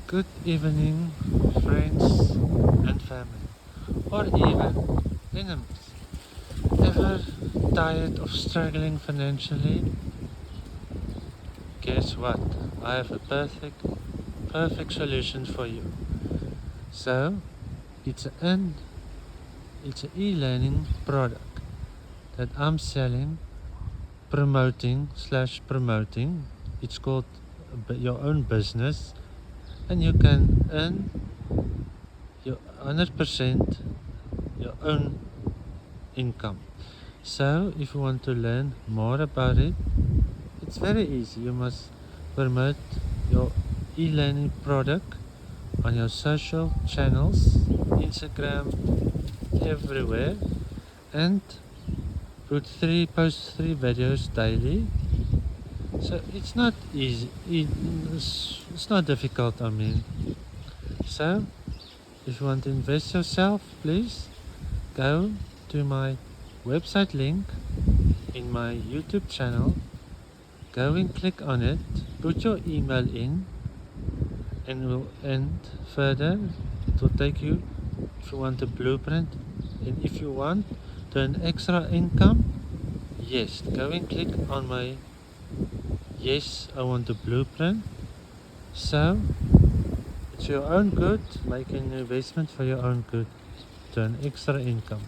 Good evening, friends and family, or even enemies. Ever tired of struggling financially? Guess what? I have a perfect solution for you. So, it's an it's an e-learning product that I'm selling, promoting. It's called your own business, and you can earn your 100% your own income. So, if you want to learn more about it, it's very easy. You must promote your e-learning product on your social channels, Instagram, everywhere, and post three videos daily. So it's not easy. It's not difficult. I mean, so if you want to invest yourself, please go to my website link in my YouTube channel. Go and click on it. Put your email in, and further it will take you if you want a blueprint, and if you want to earn extra income, yes, go and click on my yes, I want a blueprint. So it's your own good, make an investment for your own good to earn extra income.